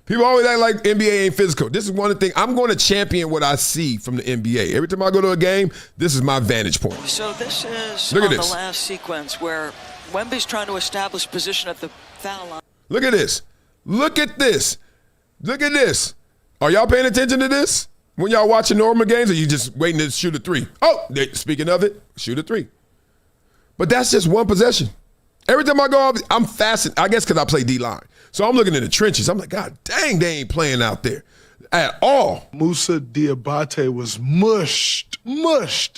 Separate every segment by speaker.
Speaker 1: People always act like NBA ain't physical. This is one of the things. I'm going to champion what I see from the NBA. Every time I go to a game, this is my vantage point.
Speaker 2: So this is
Speaker 1: Look at
Speaker 2: on
Speaker 1: this.
Speaker 2: The last sequence where Wemby's trying to establish position at the foul line.
Speaker 1: Look at this. Look at this. Look at this. Are y'all paying attention to this when y'all watching normal games, or you just waiting to shoot a three? Oh, speaking of it, shoot a three. But that's just one possession. Every time I go off, I'm fascinated. I guess because I play D-line. So I'm looking in the trenches. I'm like, God dang, they ain't playing out there at all.
Speaker 3: Moussa Diabate was mushed.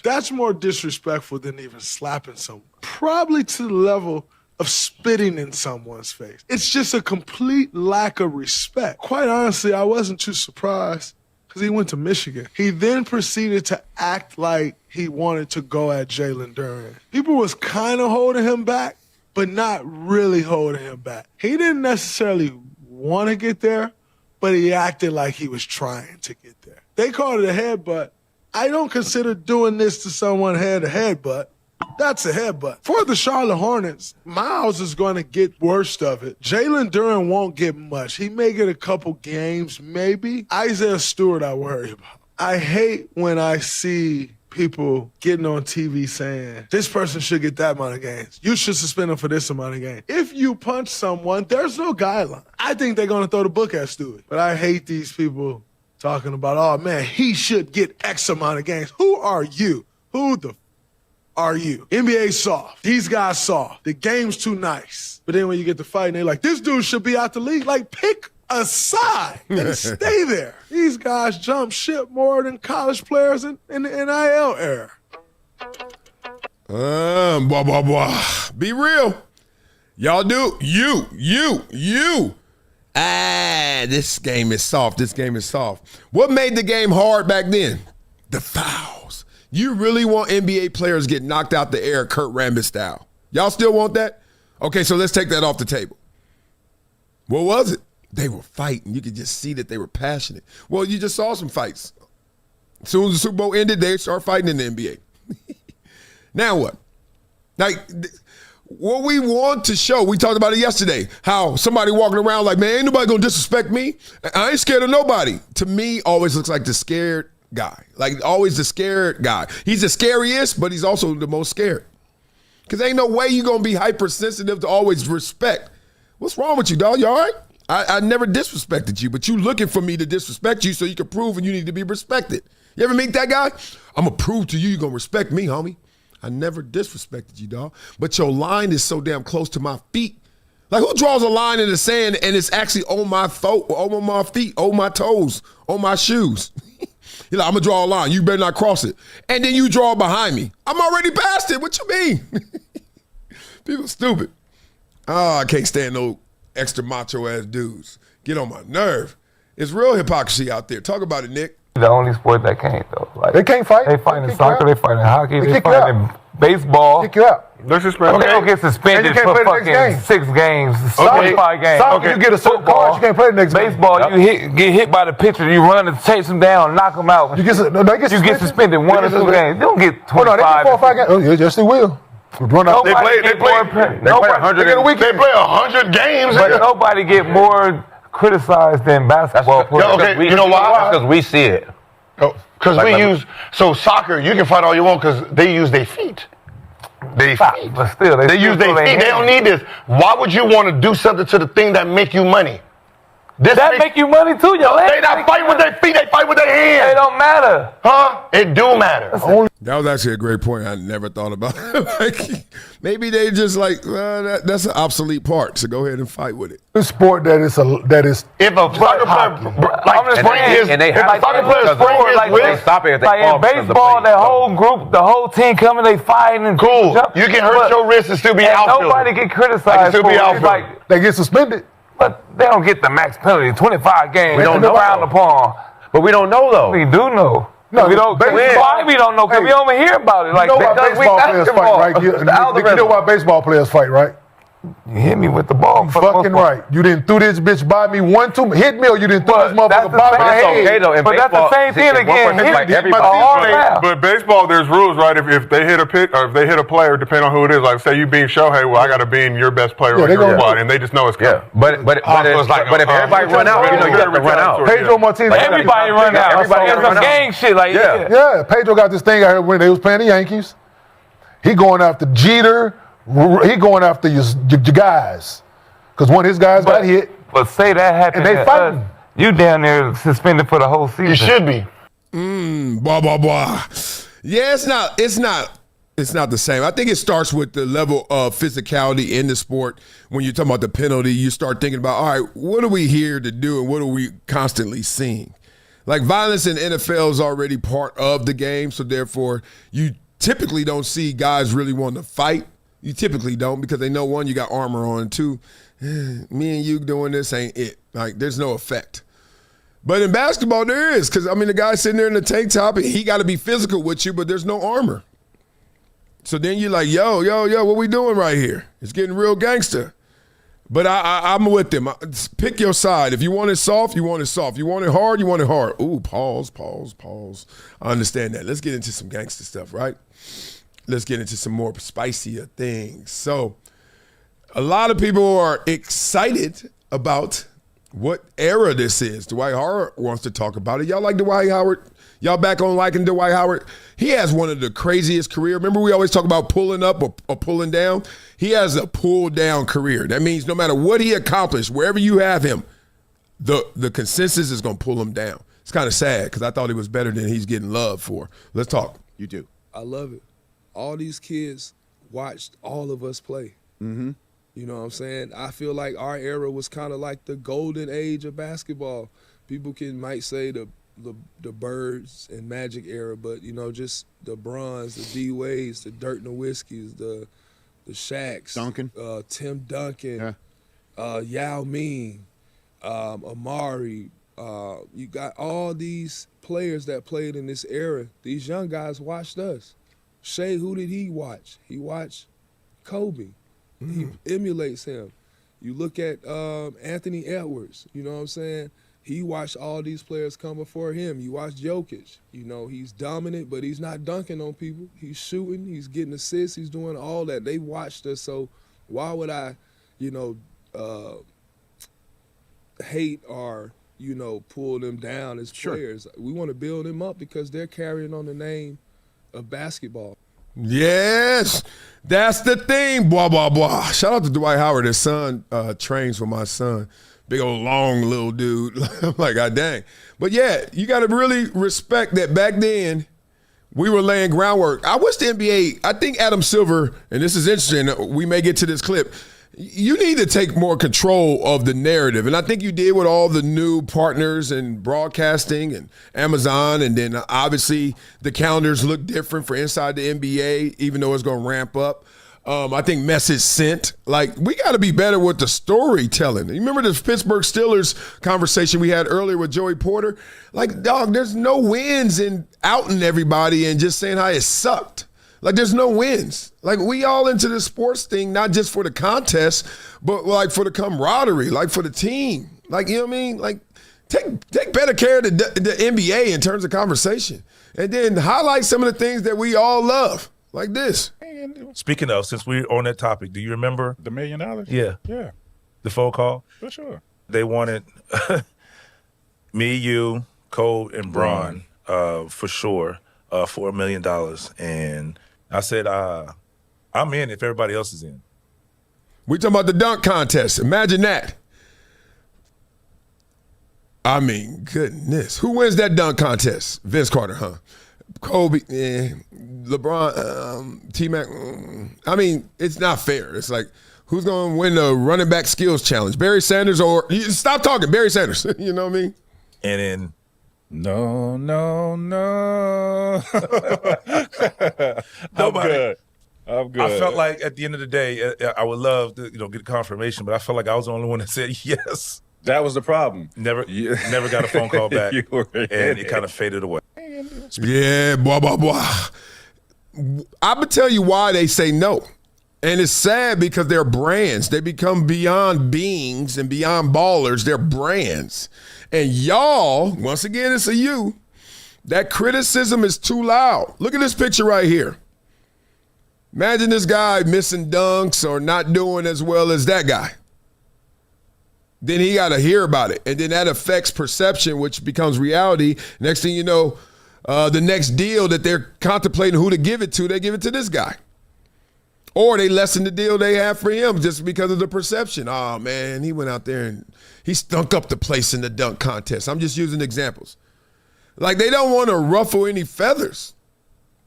Speaker 3: That's more disrespectful than even slapping someone. Probably to the level of spitting in someone's face. It's just a complete lack of respect. Quite honestly, I wasn't too surprised because he went to Michigan. He then proceeded to act like he wanted to go at Jalen Duren. People was kind of holding him back, but not really holding him back. He didn't necessarily want to get there, but he acted like he was trying to get there. They called it a headbutt. I don't consider doing this to someone head a headbutt. That's a headbutt. For the Charlotte Hornets, Miles is going to get worst of it. Jalen Duren won't get much. He may get a couple games, maybe. Isaiah Stewart I worry about. I hate when I see people getting on TV saying, this person should get that amount of games. You should suspend them for this amount of games. If you punch someone, there's no guideline. I think they're going to throw the book at Stewart. But I hate these people talking about, oh, man, he should get X amount of games. Who are you? Who the are you? NBA soft. These guys soft. The game's too nice. But then when you get to fighting, they're like, this dude should be out the league. Like, pick a side and stay there. These guys jump ship more than college players in the NIL era.
Speaker 1: Be real. Y'all do. You. This game is soft. This game is soft. What made the game hard back then? The fouls. You really want NBA players get knocked out the air Kurt Rambis style? Y'all still want that? Okay, so let's take that off the table. What was it? They were fighting. You could just see that they were passionate. Well, you just saw some fights. As soon as the Super Bowl ended, they start fighting in the NBA. Now what? Like, what we want to show, we talked about it yesterday, how somebody walking around like, man, ain't nobody gonna disrespect me. I ain't scared of nobody. To me, always looks like the scared guy. Like, always the scared guy. He's the scariest, but he's also the most scared. Because ain't no way you gonna be hypersensitive to always respect. What's wrong with you, dog? You all right? I never disrespected you, but you looking for me to disrespect you so you can prove and you need to be respected. You ever meet that guy? I'm going to prove to you you're going to respect me, homie. I never disrespected you, dog. But your line is so damn close to my feet. Like, who draws a line in the sand and it's actually on my feet, on my toes, on my shoes? You're like, I'm going to draw a line. You better not cross it. And then you draw behind me. I'm already past it. What you mean? People stupid. Oh, I can't stand no extra macho-ass dudes. Get on my nerve. It's real hypocrisy out there. Talk about it, Nick.
Speaker 4: The only sport that can't, though. Like,
Speaker 5: they can't fight.
Speaker 4: They fight in soccer, they fight in hockey, they fight in baseball.
Speaker 5: Kick you out.
Speaker 4: Disrespect. They don't get suspended for fucking 6 games, 5 games.
Speaker 5: Soccer, you get a certain card, you can't play the next game.
Speaker 4: Baseball, you get hit by the pitcher, you run to chase them down, knock them out. You get suspended 1 or 2 games. They don't get 25.
Speaker 5: Oh, no, they get 4 or 5 games. Oh, yes, they will.
Speaker 6: They play 100 games.
Speaker 4: But nobody get more criticized than basketball players.
Speaker 6: Okay, you know why?
Speaker 7: Because we see it.
Speaker 6: Because so soccer, you can fight all you want because they use their feet.
Speaker 4: But still,
Speaker 6: they use their feet. They don't need this. Why would you want to do something to the thing that make you money?
Speaker 4: That make you money too, yo.
Speaker 6: They not fight with their feet, they fight with their hands.
Speaker 4: It don't matter.
Speaker 6: Huh? It do matter.
Speaker 1: That was actually a great point I never thought about. Like, maybe they just like, that's an obsolete part, so go ahead and fight with it.
Speaker 5: A sport that is
Speaker 6: if a soccer player
Speaker 4: stop it. Like in baseball, that whole group, the whole team coming, they fighting and
Speaker 6: cool. You can hurt your wrist and still be outfielder.
Speaker 4: Nobody get criticized.
Speaker 6: Like,
Speaker 5: they get suspended.
Speaker 4: But they don't get the max penalty, 25 games.
Speaker 7: We don't know. But we don't know, though.
Speaker 4: We do know.
Speaker 5: No,
Speaker 4: we don't. Why we don't know? Because we don't even hear about it. Like,
Speaker 5: you know why baseball players fight, right? You know why baseball players fight, right?
Speaker 4: You hit me with the ball.
Speaker 5: You fucking right. You didn't throw this bitch by me one, two, hit me, or you didn't throw this motherfucker by me.
Speaker 7: That's okay though. In
Speaker 4: But that's the
Speaker 7: baseball,
Speaker 4: same thing
Speaker 7: in one
Speaker 4: again.
Speaker 7: person, like
Speaker 5: Hit
Speaker 7: everybody.
Speaker 5: my team.
Speaker 8: But baseball, there's rules, right? If they hit a pitch or if they hit a player, depending on who it is, like say you being Shohei, well, I got to beam your best player on your squad, and they just know it's coming.
Speaker 7: Yeah, but if everybody run out, you know you got to run out.
Speaker 5: Pedro Martinez.
Speaker 4: Everybody run out.
Speaker 7: Everybody
Speaker 4: It's
Speaker 7: run
Speaker 4: some
Speaker 7: out.
Speaker 4: gang shit. Like,
Speaker 5: Yeah, Pedro got this thing out here when they was playing the Yankees. He going after Jeter. He going after your guys. Because one of his guys got hit.
Speaker 4: But say that happened
Speaker 5: And they
Speaker 4: to
Speaker 5: fighting.
Speaker 4: us, you down there suspended for the whole season.
Speaker 6: You should be.
Speaker 1: Blah blah blah. Yeah, it's not the same. I think it starts with the level of physicality in the sport. When you're talking about the penalty, you start thinking about, all right, what are we here to do and what are we constantly seeing? Like violence in NFL is already part of the game, so therefore you typically don't see guys really wanting to fight. You typically don't because they know, one, you got armor on, two, me and you doing this ain't it. Like there's no effect. But in basketball, there is, because, I mean, the guy sitting there in the tank top, and he got to be physical with you, but there's no armor. So then you're like, yo, what we doing right here? It's getting real gangster. But I'm with them. Pick your side. If you want it soft, you want it soft. You want it hard, you want it hard. Ooh, pause. I understand that. Let's get into some gangster stuff, right? Let's get into some more spicier things. So a lot of people are excited about what era this is. Dwight Howard wants to talk about it. Y'all like Dwight Howard? Y'all back on liking Dwight Howard? He has one of the craziest career. Remember we always talk about pulling up or pulling down? He has a pull down career. That means no matter what he accomplished, wherever you have him, the consensus is going to pull him down. It's kind of sad because I thought he was better than he's getting love for. Let's talk.
Speaker 9: You do.
Speaker 10: I love it. All these kids watched all of us play.
Speaker 9: Mm-hmm.
Speaker 10: You know what I'm saying? I feel like our era was kind of like the golden age of basketball. People might say the Birds and Magic era, but, you know, just the Bronze, the D-Wades, the Dirk Nowicki's, the Shaqs,
Speaker 9: Duncan.
Speaker 10: Tim Duncan, Yao Ming, Amari. You got all these players that played in this era. These young guys watched us. Shea, who did he watch? He watched Kobe. He emulates him. You look at Anthony Edwards, you know what I'm saying? He watched all these players come before him. You watch Jokic. You know, he's dominant, but he's not dunking on people. He's shooting, he's getting assists, he's doing all that. They watched us, so why would I, you know, hate or, you know, pull them down as players? We want to build them up because they're carrying on the name of basketball.
Speaker 1: Yes, that's the thing, blah, blah, blah. Shout out to Dwight Howard. His son trains with my son. Big old long little dude. I'm like, God dang. But yeah, you got to really respect that back then we were laying groundwork. I wish the NBA, I think Adam Silver, and this is interesting, we may get to this clip, you need to take more control of the narrative. And I think you did with all the new partners in broadcasting and Amazon. And then obviously the calendars look different for inside the NBA, even though it's going to ramp up. I think message sent. Like, we got to be better with the storytelling. You remember this Pittsburgh Steelers conversation we had earlier with Joey Porter? Like, dog, there's no wins in outing everybody and just saying how it sucked. Like, there's no wins. Like, we all into the sports thing, not just for the contest, but like for the camaraderie, like for the team. Like, you know what I mean? Like, take better care of the NBA in terms of conversation. And then highlight some of the things that we all love, like this.
Speaker 11: Speaking of, since we're on that topic, do you remember
Speaker 12: the $1 million?
Speaker 11: Yeah.
Speaker 12: Yeah.
Speaker 11: The phone call?
Speaker 12: For sure.
Speaker 11: They wanted me, you, Cole, and Braun for sure for $1 million. And I said, I'm in if everybody else is in.
Speaker 1: We talking about the dunk contest. Imagine that. I mean, goodness. Who wins that dunk contest? Vince Carter, huh? Kobe, LeBron, T-Mac. I mean, it's not fair. It's like, who's going to win the running back skills challenge? Barry Sanders or – stop talking, Barry Sanders. You know what I mean?
Speaker 11: And then –
Speaker 12: No. I'm good.
Speaker 11: I felt like at the end of the day, I would love to get confirmation, but I felt like I was the only one that said yes.
Speaker 12: That was the problem.
Speaker 11: Never got a phone call back, and it kind of faded away.
Speaker 1: Yeah, blah, blah, blah. I'm going to tell you why they say no. And it's sad because they're brands. They become beyond beings and beyond ballers. They're brands. And y'all, once again, it's a you, that criticism is too loud. Look at this picture right here. Imagine this guy missing dunks or not doing as well as that guy. Then he got to hear about it. And then that affects perception, which becomes reality. Next thing you know, the next deal that they're contemplating who to give it to, they give it to this guy. Or they lessen the deal they have for him just because of the perception. Oh, man, he went out there and he stunk up the place in the dunk contest. I'm just using examples. Like, they don't want to ruffle any feathers.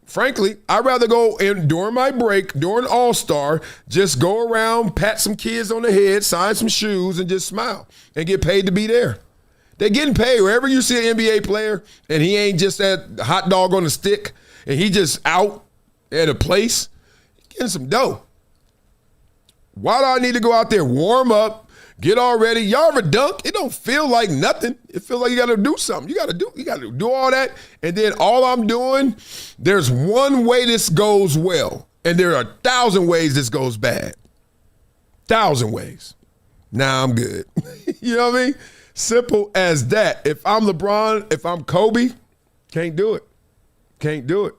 Speaker 1: Frankly, I'd rather go in during my break, during All-Star, just go around, pat some kids on the head, sign some shoes, and just smile and get paid to be there. They're getting paid. Wherever you see an NBA player and he ain't just that hot dog on a stick and he just out at a place, getting some dough. Why do I need to go out there, warm up, get all ready? Y'all ever dunk? It don't feel like nothing. It feels like you got to do something. You got to do all that. And then all I'm doing, there's one way this goes well, and there are 1,000 ways this goes bad. 1,000 ways. Nah, I'm good. You know what I mean? Simple as that. If I'm LeBron, if I'm Kobe, can't do it. Can't do it.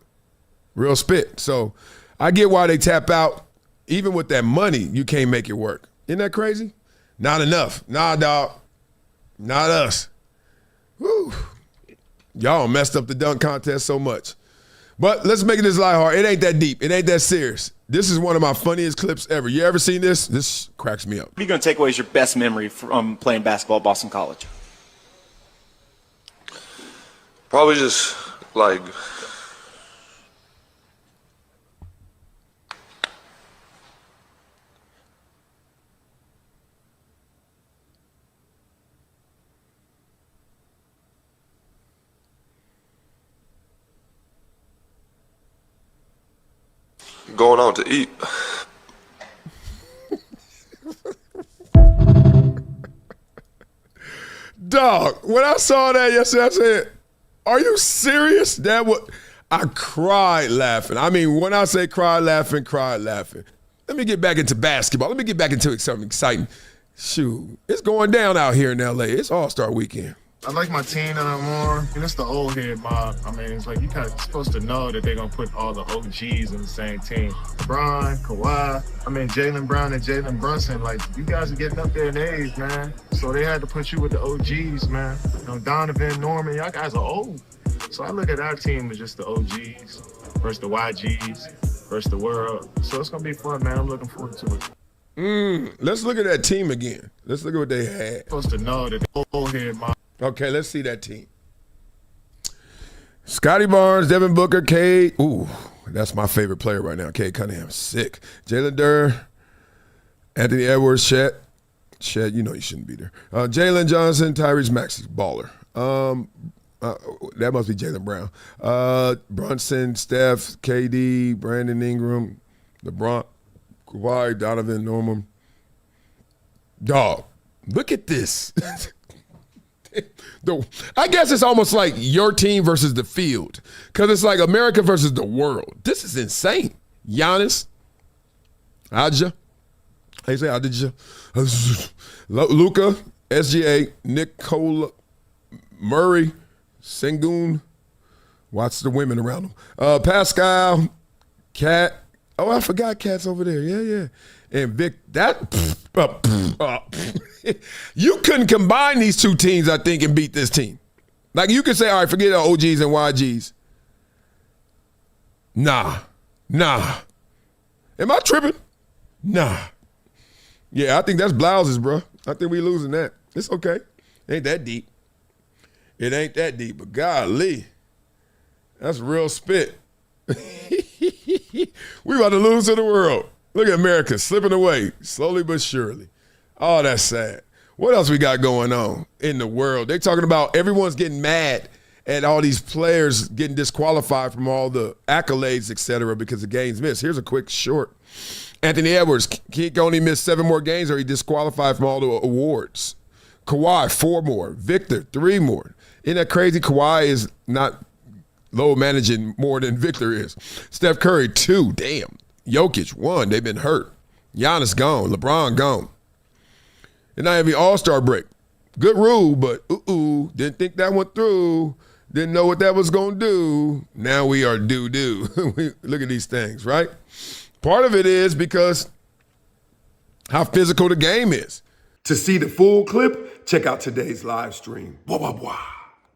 Speaker 1: Real spit. So I get why they tap out. Even with that money, you can't make it work. Isn't that crazy? Not enough. Nah, dog. Not us. Woo. Y'all messed up the dunk contest so much. But let's make it this lighthearted. It ain't that deep. It ain't that serious. This is one of my funniest clips ever. You ever seen this? This cracks me up.
Speaker 9: What are you going to take away as your best memory from playing basketball at Boston College?
Speaker 13: Probably just, like, going out to eat.
Speaker 1: Dog, when I saw that yesterday, I said, are you serious? I cried laughing. I mean, when I say cried laughing. Let me get back into basketball. Let me get back into something exciting. Shoot, it's going down out here in LA. It's All-Star weekend.
Speaker 14: I like my team more. It's the old head mob. I mean, it's like you kind of supposed to know that they're going to put all the OGs in the same team. LeBron, Kawhi, Jaylen Brown and Jalen Brunson, like, you guys are getting up there in age, man. So they had to put you with the OGs, man. Donovan, Norman, y'all guys are old. So I look at our team as just the OGs versus the YGs versus the world. So it's going to be fun, man. I'm looking forward to it.
Speaker 1: Let's look at that team again. Let's look at what they had.
Speaker 14: Supposed to know that the old head mob.
Speaker 1: Okay, let's see that team. Scotty Barnes, Devin Booker, Cade. Ooh, that's my favorite player right now. Cade Cunningham, sick. Jalen Durr, Anthony Edwards, Chet, you know you shouldn't be there. Jalen Johnson, Tyrese Maxey, baller. That must be Jaylen Brown. Brunson, Steph, KD, Brandon Ingram, LeBron, Kawhi, Donovan, Norman. Dog, look at this. I guess it's almost like your team versus the field, because it's like America versus the world. This is insane. Giannis, Adja, how you say Adja? Luka, SGA, Nikola, Murray, Sengun. Watch the women around them. Pascal, Cat. Oh, I forgot Cat's over there. Yeah. And Vic, you couldn't combine these two teams, I think, and beat this team. Like, you could say, all right, forget the OGs and YGs. Nah. Am I tripping? Nah. Yeah, I think that's blouses, bro. I think we losing that. It's okay. Ain't that deep. It ain't that deep, but golly, that's real spit. We about to lose to the world. Look at America slipping away, slowly but surely. Oh, that's sad. What else we got going on in the world? They talking about everyone's getting mad at all these players getting disqualified from all the accolades, et cetera, because the games missed. Here's a quick short. Anthony Edwards, he can only miss 7 more games or he disqualified from all the awards. Kawhi, 4 more. Victor, 3 more. Isn't that crazy? Kawhi is not low managing more than Victor is. Steph Curry, 2. Damn. Jokic, 1. They've been hurt. Giannis gone. LeBron gone. And now every All-Star break. Good rule, but didn't think that went through. Didn't know what that was going to do. Now we are doo-doo. Look at these things, right? Part of it is because how physical the game is. To see the full clip, check out today's live stream. Blah, blah, blah.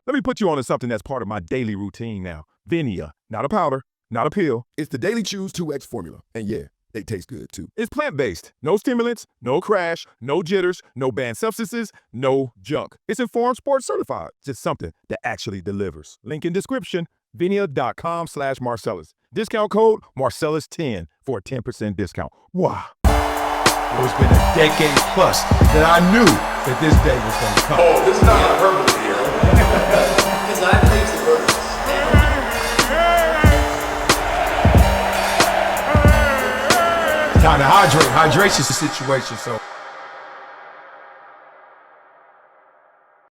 Speaker 15: Let me put you on to something that's part of my daily routine now. VINIA, not a powder, not a pill.
Speaker 1: It's the Daily Chews 2X formula. And yeah, they taste good too.
Speaker 15: It's plant-based. No stimulants, no crash, no jitters, no banned substances, no junk. It's Informed Sports certified. Just something that actually delivers. Link in description, vinia.com/Marcellus. Discount code Marcellus10 for a 10% discount. Wow.
Speaker 16: It's been a decade plus that I knew that this day was going to come.
Speaker 1: Oh, this is not hyperbole here.
Speaker 16: Because I believe the verse. Time to hydrate. Hydration's the situation, so